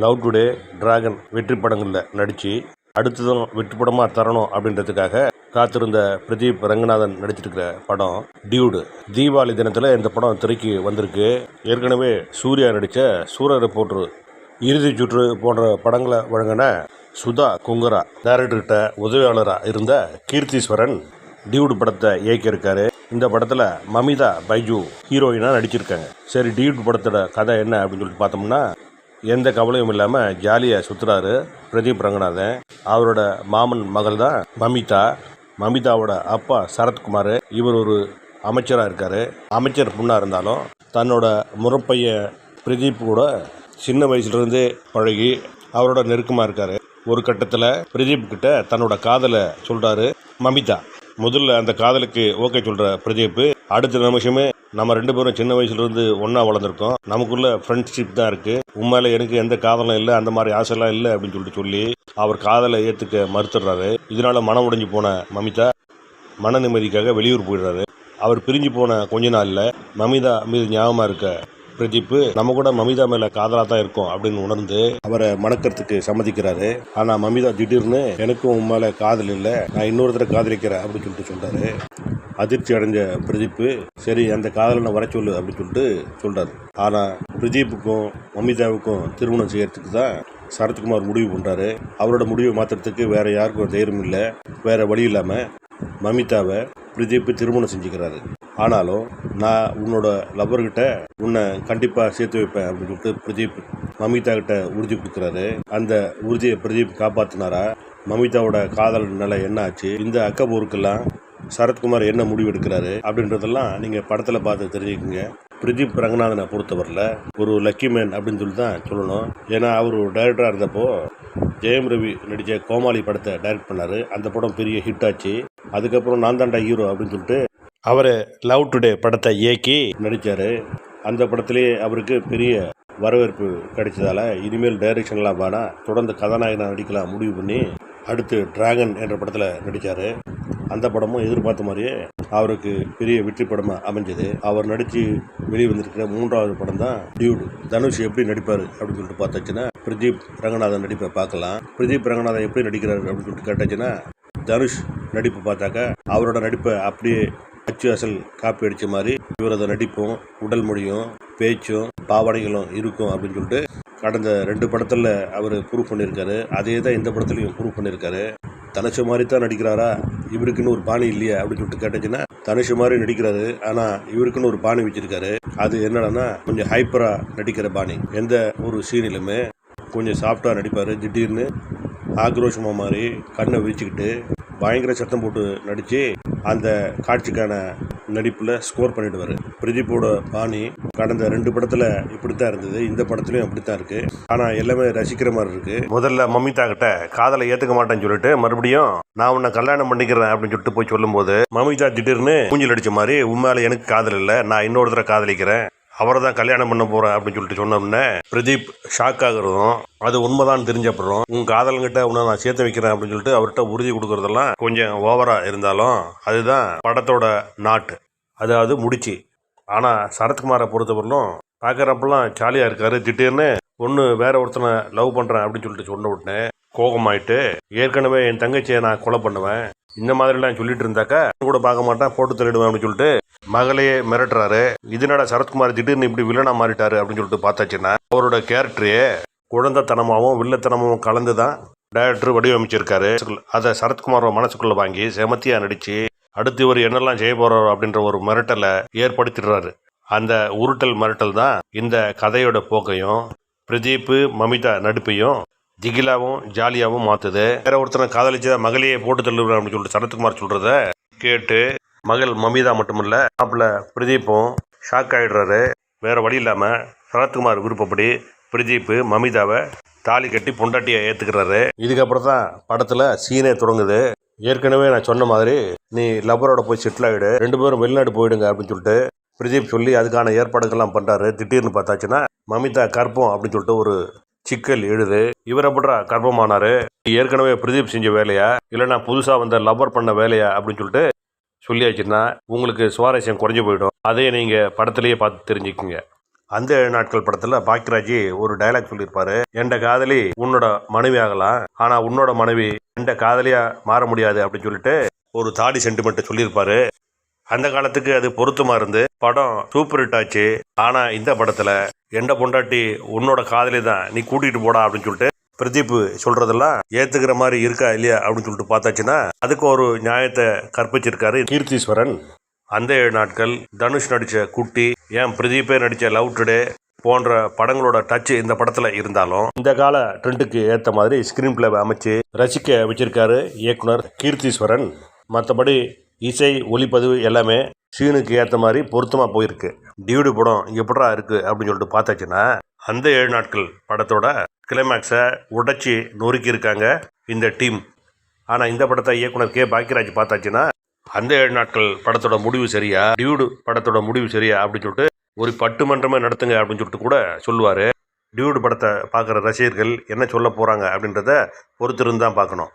Love today, dragon வெற்றி படங்களில் நடித்து அடுத்ததும் வெற்றி படமாக தரணும் அப்படின்றதுக்காக காத்திருந்த பிரதீப் ரங்கநாதன் நடிச்சிருக்கிற படம் டியூடு. தீபாவளி தினத்தில் இந்த படம் திரைக்கு வந்திருக்கு. ஏற்கனவே சூர்யா நடித்த சூர ரிப்போர்ட்ரு, இறுதி சுற்று போன்ற படங்களை வழங்கின சுதா குங்கரா டைரக்டர்கிட்ட உதவியாளராக இருந்த கீர்த்தீஸ்வரன் டியூடு படத்தை இயக்கியிருக்காரு. இந்த படத்தில் மமிதா பைஜு ஹீரோயினாக நடிச்சிருக்காங்க. சரி, டியூடு படத்தோட கதை என்ன அப்படின்னு சொல்லிட்டு பார்த்தோம்னா, எந்த கவலையும் இல்லாமல் ஜாலியாக சுற்றுறாரு பிரதீப் ரங்கநாதன். அவரோட மாமன் மகள் தான் மமிதா. மமிதாவோட அப்பா சரத்குமார், இவர் ஒரு அமைச்சராக இருக்கார். அமைச்சர் பொண்ணாக இருந்தாலும் தன்னோட முறப்பையன் பிரதீப் கூட சின்ன வயசுலேருந்தே பழகி அவரோட நெருக்கமாக இருக்கார். ஒரு கட்டத்தில் பிரதீப் கிட்ட தன்னோட காதலை சொல்கிறாரு மமிதா. முதல்ல அந்த காதலுக்கு ஓகே சொல்கிற பிரதீப் அடுத்த நிமிஷமே நம்ம 2 பேரும் சின்ன வயசுலேருந்து ஒன்றா வளர்ந்துருக்கோம், நமக்குள்ள ஃப்ரெண்ட்ஷிப் தான் இருக்குது, உண்மையில எனக்கு எந்த காதலும் இல்லை, அந்த மாதிரி ஆசைலாம் இல்லை அப்படின்னு சொல்லி அவர் காதலை ஏற்றுக்க மறுத்துடுறாரு. இதனால் மனம் உடைஞ்சு போன மமிதா மன நிம்மதிக்காக வெளியூர் போயிடுறாரு. அவர் பிரிஞ்சு போன கொஞ்ச நாளில் மமிதா மீது ஞாபகமாக இருக்க பிரதீப் நம்ம கூட மமிதா மேலே காதலாக தான் இருக்கும் அப்படின்னு உணர்ந்து அவரை மணக்கிறதுக்கு சம்மதிக்கிறாரு. ஆனால் மமிதா திடீர்னு எனக்கும் உன் மேலே காதல் இல்லை, நான் இன்னொருத்தரை காதலிக்கிறேன் அப்படின்னு சொல்கிறாரு. அதிர்ச்சி அடைஞ்ச பிரதீப், சரி அந்த காதலனை வர சொல்லு அப்படின்னு சொல்கிறாரு. ஆனால் பிரதீப்புக்கும் மமிதாவுக்கும் திருமணம் செய்யறதுக்கு தான் சரத்குமார் முடிவு பண்ணுறாரு. அவரோட முடிவை மாற்றுறதுக்கு வேற யாருக்கும் தைரியம் இல்லை. வேற வழி இல்லாமல் மமிதாவை பிரதீப் திருமணம் செஞ்சுக்கிறாரு. ஆனாலும் நான் உன்னோட லவ்வர்கிட்ட உன்னை கண்டிப்பாக சேர்த்து வைப்பேன் அப்படின்னு சொல்லிட்டு பிரதீப் மமிதா கிட்ட உறுதி கொடுக்குறாரு. அந்த உறுதியை பிரதீப் காப்பாற்றினாரா? மமிதாவோட காதல் நிலை என்ன ஆச்சு? இந்த அக்கபோருக்கெல்லாம் சரத்குமார் என்ன முடிவு எடுக்கிறாரு அப்படின்றதெல்லாம் நீங்கள் படத்தில் பார்த்து தெரிஞ்சுக்கோங்க. பிரதீப் ரங்கநாதனை பொறுத்தவரையில் ஒரு லக்கி மேன் அப்படின்னு சொல்லி தான் சொல்லணும். ஏன்னா அவர் டைரக்டராக இருந்தப்போ ஜெயம் ரவி நடித்த கோமாளி படத்தை டைரக்ட் பண்ணார். அந்த படம் பெரிய ஹிட் ஆச்சு. அதுக்கப்புறம் நான் தாண்டா ஹீரோ அப்படின்னு சொல்லிட்டு அவர் லவ் டுடே படத்தை இயக்கி நடித்தார். அந்த படத்திலே அவருக்கு பெரிய வரவேற்பு கிடைச்சதால இனிமேல் டைரக்ஷன்லாம் வேணாம், தொடர்ந்து கதாநாயகனாக நடிக்கலாம் முடிவு பண்ணி அடுத்து டிராகன் என்ற படத்தில் நடித்தார். அந்த படமும் எதிர்பார்த்த மாதிரியே அவருக்கு பெரிய வெற்றி படமாக அமைஞ்சது. அவர் நடித்து வெளியே வந்திருக்கிற 3வது படம் தான் டியூடு. தனுஷ் எப்படி நடிப்பார் அப்படின்னு சொல்லிட்டு பார்த்தாச்சுன்னா பிரதீப் ரங்கநாதன் நடிப்பை பார்க்கலாம். பிரதீப் ரங்கநாதன் எப்படி நடிக்கிறார் அப்படின்னு சொல்லிட்டு கேட்டாச்சுன்னா, தனுஷ் நடிப்பு பார்த்தாக்கா அவரோட நடிப்பை அப்படியே அச்சு அசல் காப்பி அடித்த மாதிரி இவரது நடிப்பும் உடல் மொழியும் பேச்சும் பாவனைகளும் இருக்கும் அப்படின்னு சொல்லிட்டு கடந்த 2 படத்தில் அவர் ப்ரூவ் பண்ணியிருக்காரு. அதே தான் இந்த படத்துலையும் ப்ரூவ் பண்ணியிருக்காரு. தனுஷ் மாதிரி தான் நடிக்கிறாரா, இவருக்குன்னு ஒரு பாணி இல்லையா அப்படின்னு சொல்லிட்டு கேட்டாச்சுன்னா, தனுஷ் மாதிரி நடிக்கிறாரு, ஆனால் இவருக்குன்னு ஒரு பாணி வச்சிருக்காரு. அது என்னன்னா கொஞ்சம் ஹைப்பராக நடிக்கிற பாணி. எந்த ஒரு சீனிலுமே கொஞ்சம் சாஃப்டாக நடிப்பார். திடீர்னு ஆக்ரோஷமாக மாதிரி கண்ணை விரிச்சுக்கிட்டு பயங்கர சத்தம் போட்டு நடித்து அந்த காட்சிக்கான நடிப்பில் ஸ்கோர் பண்ணிடுவார். பிரதீப்போட பாணி கடந்த 2 படத்தில் இப்படி தான் இருந்தது, இந்த படத்துலையும் அப்படி தான் இருக்குது. ஆனால் எல்லாமே ரசிக்கிற மாதிரி இருக்குது. முதல்ல மமிதா கிட்ட காதலை ஏற்றுக்க மாட்டேன்னு சொல்லிட்டு மறுபடியும் நான் உன்னை கல்யாணம் பண்ணிக்கிறேன் அப்படின்னு சொல்லிட்டு போய் சொல்லும்போது மமிதா திடீர்னு மூஞ்சில் அடித்த மாதிரி உண்மையில எனக்கு காதல் இல்லை, நான் இன்னொருத்தரை காதலிக்கிறேன், அவரை தான் கல்யாணம் பண்ண போகிறேன் அப்படின்னு சொல்லிட்டு சொன்னோம்னே பிரதீப் ஷாக் ஆகுறதும் அது உண்மைதான் தெரிஞ்சப்படுறோம். உங்கள் காதலங்கிட்ட உன்னை நான் சேர்த்து வைக்கிறேன் அப்படின்னு சொல்லிட்டு அவர்கிட்ட உறுதி கொடுக்குறதெல்லாம் கொஞ்சம் ஓவராக இருந்தாலும் அதுதான் படத்தோட நாட்டு, அதாவது முடிச்சு. ஆனால் சரத்குமாரை பொறுத்தவரையிலும் பார்க்குறப்பெல்லாம் ஜாலியாக இருக்காரு. திடீர்னு ஒன்று வேற ஒருத்தனை லவ் பண்ணுறேன் அப்படின்னு சொல்லிட்டு சொன்ன உடனே கோபமாயிட்டு, ஏற்கனவே என் தங்கச்சியை நான் கொலை பண்ணுவேன், இந்த மாதிரிலாம் சொல்லிட்டு இருந்தாக்கா கூட பார்க்க மாட்டேன், போட்டு தள்ளிடுவேன் அப்படின்னு சொல்லிட்டு மகளையே மிரட்டுறாரு. இதனால சரத்குமார் திடீர்னு இப்படி வில்லனா மாறிட்டாரு அப்படின்னு சொல்லிட்டு பார்த்தாச்சுன்னா அவரோட கேரக்டரையே குழந்தைத்தனமாகவும் வில்லத்தனமும் கலந்து தான் டைரக்டர் வடிவமைச்சிருக்காரு. அதை சரத்குமாரோட மனசுக்குள்ளே வாங்கி செமத்தியாக நடித்து அடுத்து இவர் என்னெல்லாம் செய்ய போகிறாரோ அப்படின்ற ஒரு மிரட்டலை ஏற்படுத்திடுறாரு. அந்த உருட்டல் மிரட்டல் தான் இந்த கதையோட போக்கையும் பிரதீப் மமிதா நடிப்பையும் திகிலாவும் ஜாலியாகவும் மாற்றுது. வேற ஒருத்தனை காதலிச்ச மகளையே போட்டு தள்ளுவேன் அப்படின்னு சொல்லிட்டு சரத்குமார் சொல்கிறத கேட்டு மகள் மமிதா மட்டுமில்ல மாப்பிள்ள பிரதீப்பும் ஷாக் ஆகிடுறாரு. வேறு வழி இல்லாமல் சரத்குமார் விருப்பப்படி பிரதீப் மமிதாவை தாலி கட்டி பொண்டாட்டியை ஏற்றுக்கிறாரு. இதுக்கப்புறம் தான் படத்தில் சீனே தொடங்குது. ஏற்கனவே நான் சொன்ன மாதிரி நீ லவ்வரோட போய் செட்டில் ஆகிடு, 2 பேரும் வெளிநாடு போயிடுங்க அப்படின்னு சொல்லிட்டு பிரதீப் சொல்லி அதுக்கான ஏற்பாடுகள்லாம் பண்ணுறாரு. திடீர்னு பார்த்தாச்சுன்னா மமிதா கர்ப்பம் அப்படின்னு சொல்லிட்டு ஒரு சிக்கல் எழுது. இவர் எப்படா கர்ப்பமானாரு, ஏற்கனவே பிரதீப் செஞ்ச வேலையா இல்லைன்னா புதுசாக வந்த லவ்வர் பண்ண வேலையா அப்படின்னு சொல்லிட்டு சொல்லியாச்சுன்னா உங்களுக்கு சுவாரஸ்யம் குறைஞ்சி போயிடும். அதே நீங்கள் படத்துலேயே பார்த்து தெரிஞ்சுக்குங்க. அந்த 7 நாட்கள் படத்துல பாக்கியராஜ் ஒரு டயலாக் சொல்லியிருப்பாரு. என்ற காதலி உன்னோட மனைவி ஆகலாம், ஆனா உன்னோட மனைவி என்ற காதலியா மாற முடியாது அப்படின்னு சொல்லிட்டு ஒரு தாடி சென்டிமெண்ட் சொல்லியிருப்பாரு. அந்த காலத்துக்கு அது பொருத்தமா இருந்து படம் சூப்பர் ஹிட் ஆச்சு. ஆனா இந்த படத்துல எந்த பொண்டாட்டி உன்னோட காதலி தான், நீ கூட்டிட்டு போடா அப்படின்னு சொல்லிட்டு பிரதீப் சொல்றதெல்லாம் ஏத்துக்கிற மாதிரி இருக்கா இல்லையா அப்படின்னு சொல்லிட்டு பார்த்தாச்சுன்னா அதுக்கு ஒரு நியாயத்தை கற்பிச்சிருக்காரு கீர்த்தீஸ்வரன். அந்த 7 நாட்கள், தனுஷ் நடிச்ச குட்டி, ஏன் பிரதீப்பே நடிச்ச லவ் டுடே போன்ற படங்களோட டச் இந்த படத்துல இருந்தாலும் இந்த கால ட்ரெண்டுக்கு ஏற்ற மாதிரி ஸ்கிரீன் பிளே அமைச்சு ரசிக்க வச்சிருக்காரு இயக்குனர் கீர்த்தீஸ்வரன். மற்றபடி இசை ஒளிப்பதிவு எல்லாமே சீனுக்கு ஏற்ற மாதிரி பொருத்தமாக போயிருக்கு. டியூடு படம் எப்படா இருக்கு அப்படின்னு சொல்லிட்டு பார்த்தாச்சுன்னா அந்த 7 நாட்கள் படத்தோட கிளைமேக்ஸை உடைச்சி நொறுக்கி இருக்காங்க இந்த டீம். ஆனால் இந்த படத்தை இயக்குனர் கே பாக்கியராஜ் பார்த்தாச்சுன்னா அந்த 7 நாட்கள் படத்தோட முடிவு சரியா, டியூடு படத்தோட முடிவு சரியா அப்படின்னு சொல்லிட்டு ஒரு பட்டுமன்றமே நடத்துங்க அப்படின்னு சொல்லிட்டு கூட சொல்லுவார். டியூடு படத்தை பார்க்குற ரசிகர்கள் என்ன சொல்ல போகிறாங்க அப்படின்றத பொறுத்திருந்து தான் பார்க்கணும்.